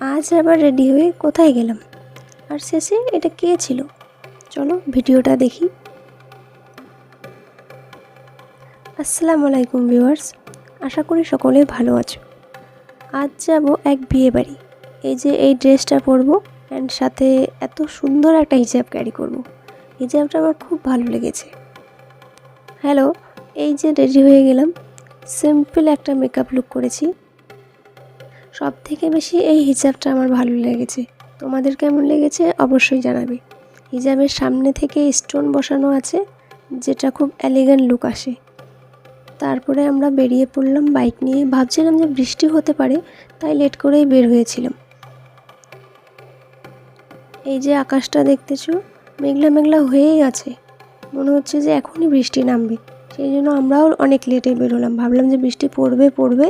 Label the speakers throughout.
Speaker 1: আজ আবার রেডি হয়ে কোথায় গেলাম, আর শেষে এটা কে ছিল? চলো ভিডিওটা দেখি। আসসালামু আলাইকুম ভিউয়ার্স, আশা করি সকলে ভালো আছো। আজ যাব এক বিয়ে বাড়ি। এই যে এই ড্রেসটা পরবো অ্যান্ড সাথে এত সুন্দর একটা হিজাব ক্যারি করব। হিজাবটা আমার খুব ভালো লেগেছে। হ্যালো, এই যে রেডি হয়ে গেলাম, সিম্পল একটা মেকআপ লুক করেছি। সব থেকে বেশি এই হিজাবটা আমার ভালো লেগেছে। তোমাদের কেমন লেগেছে অবশ্যই জানাবে। হিজাবের সামনে থেকে স্টোন বসানো আছে, যেটা খুব এলিগেন্ট লুক আসে। তারপরে আমরা বেরিয়ে পড়লাম বাইক নিয়ে। ভাবছিলাম যে বৃষ্টি হতে পারে, তাই লেট করেই বের হয়েছিলাম। এই যে আকাশটা দেখতেছো, মেঘলা মেঘলা হয়েই আছে, মনে হচ্ছে যে এখনই বৃষ্টি নামবে। সেই জন্য আমরাও অনেক লেটে বেরোলাম, ভাবলাম যে বৃষ্টি পড়বে।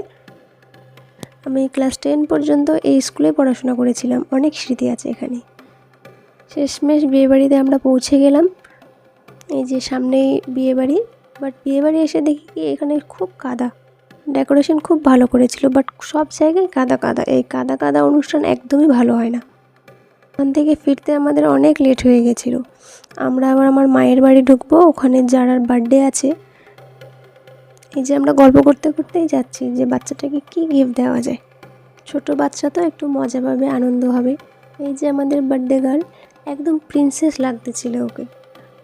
Speaker 1: আমি ক্লাস 10 পর্যন্ত এই স্কুলে পড়াশোনা করেছিলাম, অনেক স্মৃতি আছে এখানে। শেষমেশ বিয়েবাড়িতে আমরা পৌঁছে গেলাম। এই যে সামনেই বিয়েবাড়ি, বাট বিয়েবাড়ি এসে দেখি কি এখানে খুব কাদা। ডেকোরেশন খুব ভালো করেছিল, বাট সব জায়গায় কাদা। এই কাদা অনুষ্ঠান একদমই ভালো হয় না। ওখান থেকে ফিরতে আমাদের অনেক লেট হয়ে গেছিলো। আমরা আবার আমার মায়ের বাড়ি ঢুকবো, ওখানে যার বার্থডে আছে। এই যে আমরা গল্প করতেই যাচ্ছি যে বাচ্চাটাকে কি গিফট দেওয়া যায়। ছোট বাচ্চা তো একটু মজা পাবে, আনন্দ হবে। এই যে আমাদের বার্থডে গার্ল, একদম প্রিন্সেস লাগতেছিল ওকে।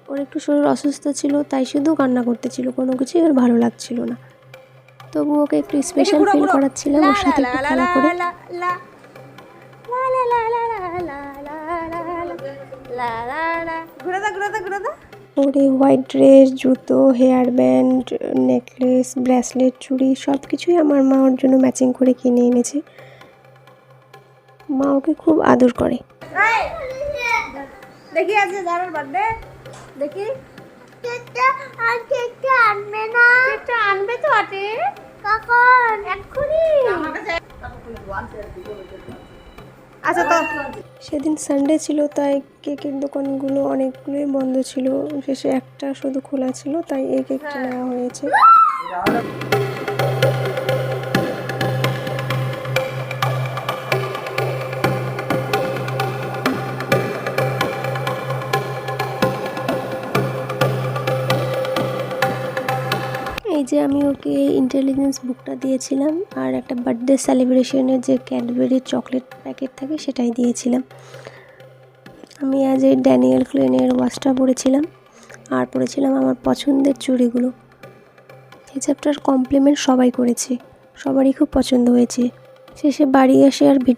Speaker 1: ওর একটু শরীর অসুস্থ ছিল, তাই শুধু কান্না করতেছিল, কোনো কিছুই ওর ভালো লাগছিল না। তবু ওকে একটু স্পেশাল ফিল করাচ্ছিলাম ওর সাথে একটু খেলা করে। ওরে হোয়াইট ড্রেস, জুতো, হেয়ার ব্যান্ড, নেকলেস, ব্রেসলেট, চুড়ি সব কিছুই আমার মা ওর জন্য ম্যাচিং করে কিনে এনেছে। মা ওকে খুব আদর করে।
Speaker 2: দেখি আছে যার বার্থডে, দেখি কেকটা আনবে না, কেকটা আনবে তো আটে কখন? এক্ষুনি। আচ্ছা তো
Speaker 1: সেদিন সানডে ছিল, তাই কেকের দোকানগুলো অনেকগুলোই বন্ধ ছিল। শেষে একটা শুধু খোলা ছিল, তাই এই কেকটা নেওয়া হয়েছে। এই যে আমি ওকে ইন্টেলিজেন্স বুকটা দিয়েছিলাম, আর একটা বার্থডে সেলিব্রেশনের যে ক্যাডবেরির চকলেট প্যাকেট থাকে সেটাই দিয়েছিলাম। আমি আজ এই ড্যানিয়েল ক্লেনের ওয়াচটা পরেছিলাম, আর পরেছিলাম আমার পছন্দের চুড়িগুলো। হিজাবটার কমপ্লিমেন্ট সবাই করেছে, সবারই খুব পছন্দ হয়েছে। শেষে বাড়ি এসে আর